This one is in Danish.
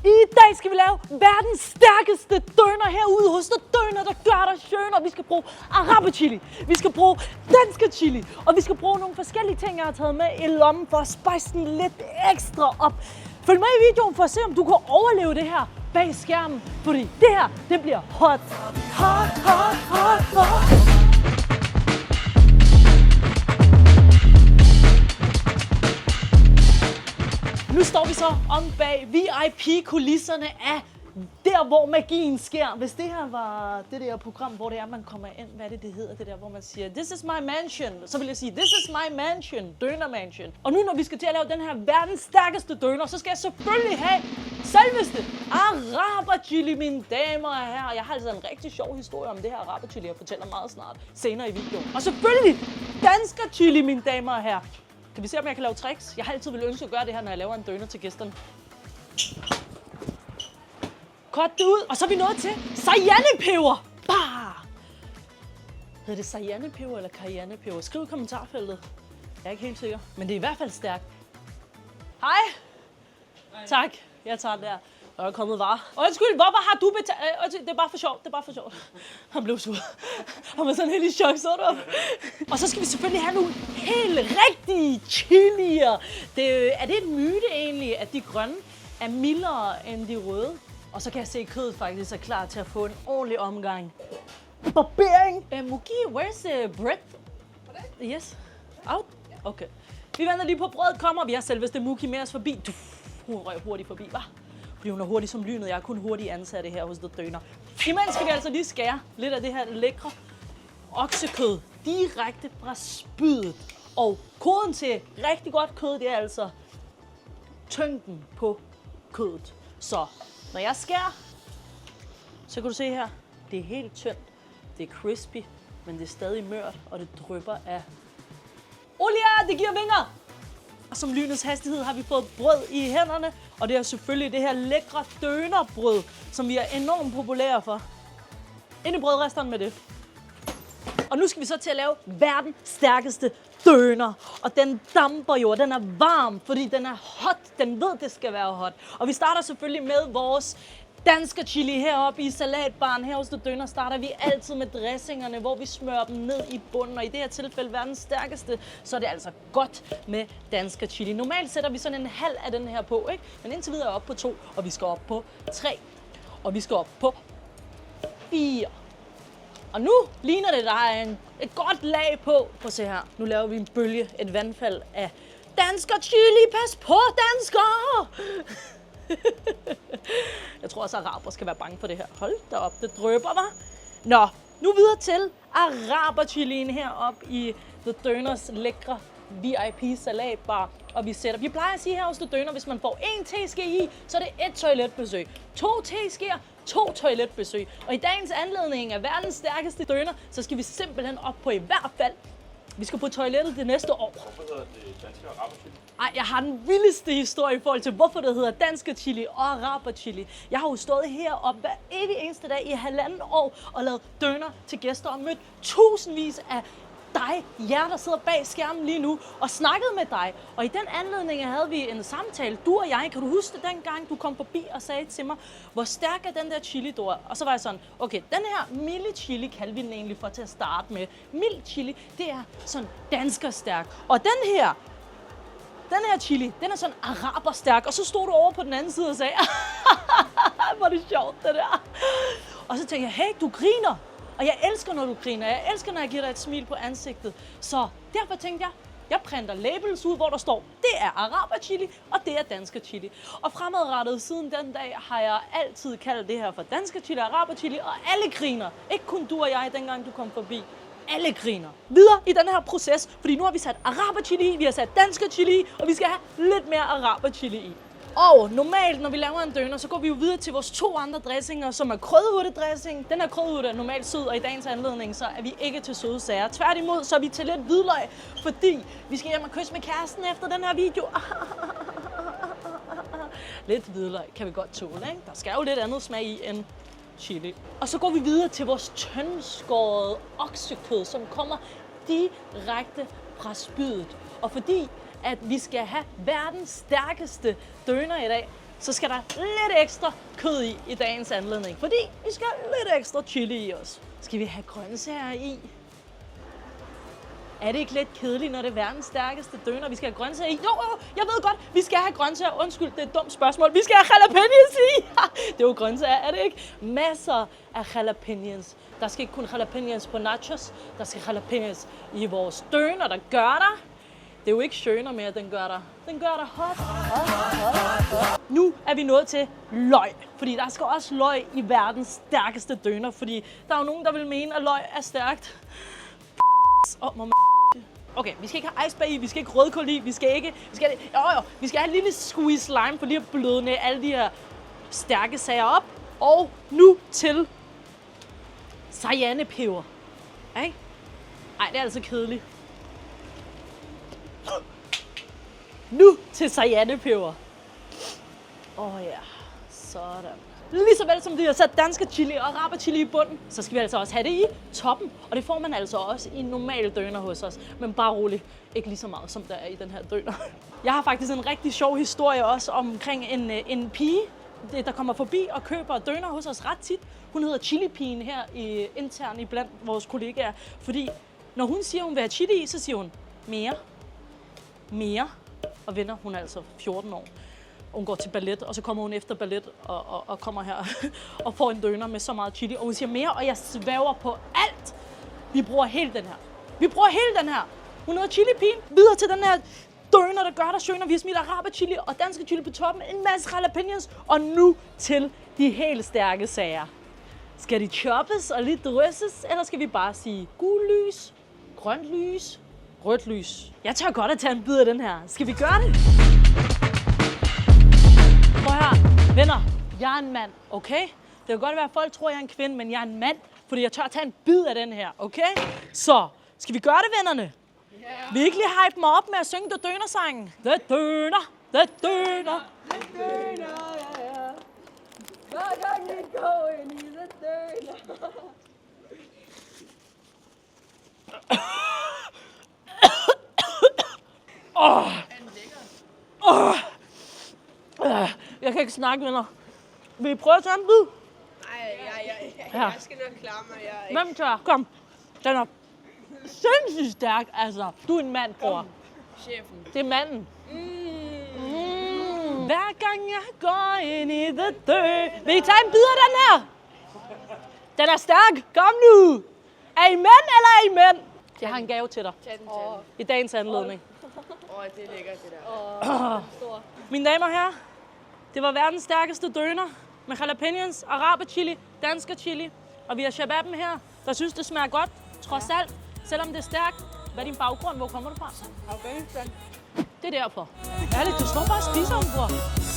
I dag skal vi lave verdens stærkeste døner herude hos The Döner, der gør dig skønner. Vi skal bruge araber-chili, vi skal bruge danske chili, og vi skal bruge nogle forskellige ting, jeg har taget med i lommen for at spice den lidt ekstra op. Følg med i videoen for at se, om du kan overleve det her bag skærmen, fordi det her, det bliver hot. Hot, hot, hot, hot. Nu står vi så om bag VIP-kulisserne af der, hvor magien sker. Hvis det her var det der program, hvor det er, man kommer ind, hvad er det hedder, det der, hvor man siger, this is my mansion, så vil jeg sige, this is my mansion, døner mansion. Og nu, når vi skal til at lave den her verdens stærkeste døner, så skal jeg selvfølgelig have selveste araber-chili, mine damer og herrer. Jeg har altså en rigtig sjov historie om det her araber-chili, jeg fortæller meget snart senere i videoen. Og selvfølgelig dansker-chili, mine damer og herrer. Kan vi se, om jeg kan lave tricks? Jeg har altid ville ønske at gøre det her, når jeg laver en døner til gæsterne. Cut det ud, og så er vi nået til cayennepeber. Bah! Hedder det cayennepeber eller cayennepeber? Skriv i kommentarfeltet. Jeg er ikke helt sikker, men det er i hvert fald stærkt. Hej! Tak, jeg tager det der. Der er kommet varer. Undskyld, hvorfor har du betalt? Det er bare for sjovt, det er bare for sjovt. Han blev sur. Han var sådan helt i chok, så du. Og så skal vi selvfølgelig have nogle helt rigtige chilier. Er det et myte egentlig, at de grønne er mildere end de røde? Og så kan jeg se, at kødet faktisk er klar til at få en ordentlig omgang. Barbering! Mugi, where's the bread? Yes. Out? Okay. Vi venter lige på, at brødet kommer. Vi har selveste Mugi med os forbi. Hun røg hurtigt forbi, hva'? Fordi hun er hurtig som lynet. Jeg er kun hurtigt ansatte her hos The Döner. Imens skal vi altså lige skære lidt af det her lækre oksekød direkte fra spydet. Og koden til rigtig godt kød, det er altså tyngden på kødet. Så når jeg skærer, så kan du se her, det er helt tyndt, det er crispy, men det er stadig mørt, og det drypper af olie, det giver vinger! Og som lynets hastighed har vi fået brød i hænderne, og det er selvfølgelig det her lækre dønerbrød, som vi er enormt populære for. Ind i brødresteren med det. Og nu skal vi så til at lave verdens stærkeste døner. Og den damper jo, og den er varm, fordi den er hot. Den ved, det skal være hot. Og vi starter selvfølgelig med vores danske chili heroppe i salatbaren. Her hos The Döner starter vi altid med dressingerne, hvor vi smører dem ned i bunden. Og i det her tilfælde verdens stærkeste, så er det altså godt med danske chili. Normalt sætter vi sådan en halv af den her på, ikke? Men indtil videre op på 2, og vi skal op på 3, og vi skal op på 4. Og nu ligner det, der er et godt lag på. Prøv at se her. Nu laver vi en bølge, et vandfald af dansker chili. Pas på, danskere! Jeg tror også, at araber skal være bange for det her. Hold da op, det drøber, hva'? Nå, nu videre til araber-chilien heroppe i The Döners lækre VIP salatbar. Og vi plejer at sige her hos The Döner, hvis man får 1 teske i, så er det 1 toiletbesøg. 2 teskeer, 2 toiletbesøg. Og i dagens anledning af verdens stærkeste døner, så skal vi simpelthen op på i hvert fald, vi skal på toilettet det næste år. Hvorfor hedder det danske araber-chili? Ej, jeg har den vildeste historie i forhold til, hvorfor det hedder danske chili og araber-chili. Jeg har jo stået heroppe hver eneste dag i 1,5 år og lavet døner til gæster og mødt tusindvis af jer, der sidder bag skærmen lige nu, og snakket med dig. Og i den anledning havde vi en samtale, du og jeg. Kan du huske det dengang, du kom forbi og sagde til mig, hvor stærk er den der chili, Dora? Og så var jeg sådan, okay, den her milde chili kalder vi den egentlig for til at starte med. Mild chili, det er sådan danskerstærk. Og den her chili, den er sådan araberstærk. Og så stod du over på den anden side og sagde, hvor er det sjovt, det der. Og så tænkte jeg, hey, du griner. Og jeg elsker, når du griner. Jeg elsker, når jeg giver dig et smil på ansigtet. Så derfor tænkte jeg printer labels ud, hvor der står, det er araber-chili, og det er danske chili. Og fremadrettet siden den dag har jeg altid kaldt det her for danske chili, araber-chili, og alle griner. Ikke kun du og jeg, dengang du kom forbi. Alle griner. Videre i den her proces, fordi nu har vi sat araber-chili i, vi har sat danske chili i, og vi skal have lidt mere araber-chili i. Og normalt, når vi laver en døner, så går vi jo videre til vores 2 andre dressinger, som er krydderurtedressing. Den her krydderurte er normalt sød, og i dagens anledning, så er vi ikke til søde sager. Tværtimod, så er vi til lidt hvidløg, fordi vi skal hjem og kysse med kæresten efter den her video. Lidt hvidløg kan vi godt tåle, ikke? Der skal jo lidt andet smag i end chili. Og så går vi videre til vores tyndskårede oksekød, som kommer direkte fra spydet. Og fordi at vi skal have verdens stærkeste døner i dag, så skal der lidt ekstra kød i dagens anledning. Fordi vi skal have lidt ekstra chili i os. Skal vi have grøntsager i? Er det ikke lidt kedeligt, når det er verdens stærkeste døner, vi skal have grøntsager i? Jo, jeg ved godt, vi skal have grøntsager. Undskyld, det er et dumt spørgsmål. Vi skal have jalapenos i! Det er jo grøntsager, er det ikke? Masser af jalapenos. Der skal ikke kun jalapenos på nachos. Der skal jalapenos i vores døner, der gør der. Det er jo ikke schöner mere, den gør der. Den gør der hot. Nu er vi nået til løg. Fordi der skal også løg i verdens stærkeste døner. Fordi der er jo nogen, der vil mene, at løg er stærkt. Okay, vi skal ikke have iceberg i, vi skal ikke rødkål i, vi skal have en lille squeeze lime for lige at blødne alle de her stærke sager op. Og nu til cayennepeber. Ikke? Ej, det er altså kedeligt. Nu til cayennepeber. Ja, sådan. Lige så vel som vi har sat danske chili og araber-chili i bunden, så skal vi altså også have det i toppen. Og det får man altså også i en normal døner hos os. Men bare roligt, ikke lige så meget som der er i den her døner. Jeg har faktisk en rigtig sjov historie også omkring en pige, der kommer forbi og køber døner hos os ret tit. Hun hedder Chili-pigen her internt i blandt vores kollegaer. Fordi når hun siger, hun vil have chili i, så siger hun mere. Og venner, hun er altså 14 år. Hun går til ballet, og så kommer hun efter ballet og kommer her og får en døner med så meget chili. Og hun siger mere, og jeg svæver på alt. Vi bruger hele den her. Hun hedder Chili-pigen. Videre til den her døner, der gør der schöner. Vi har smidt araber-chili og danske chili på toppen. En masse jalapenos. Og nu til de helt stærke sager. Skal de choppes og lidt drysses, eller skal vi bare sige gul lys, grønt lys, rødt lys? Jeg tør godt at tage en bid af den her. Skal vi gøre det? Prøv her, venner. Jeg er en mand, okay? Det kan godt være, at folk tror, at jeg er en kvinde, men jeg er en mand, fordi jeg tør at tage en bid af den her, okay? Så, skal vi gøre det, vennerne? Yeah. Vi ikke lige hype mig op med at synge The Døner-sangen? The Døner, The Døner, The Døner, ja. Hver gang vi går ind i The Døner. Jeg kan ikke snakke, venner. Vil I prøve at tage en bid? Nej, jeg skal nok klare mig. Hvem tør? Kom. Den er sindssygt stærk, altså. Du er en mand, bror. Chefen. Det er manden. Hver gang jeg går ind i the dø. Vil I tage en bid af den her? Den er stærk. Kom nu. Er I mænd, eller er I mænd? Jeg har en gave til dig. Tag den. I dagens anledning. Det er lækkert, det der. Mine damer og herrer, det var verdens stærkeste døner med jalapenos, araber-chili, dansker chili. Og vi har shababben her, der synes, det smager godt, trods alt, selvom det er stærkt. Hvad er din baggrund? Hvor kommer du fra? Afghanistan. Det er derfor. Ærligt, du står bare og spiser, bror.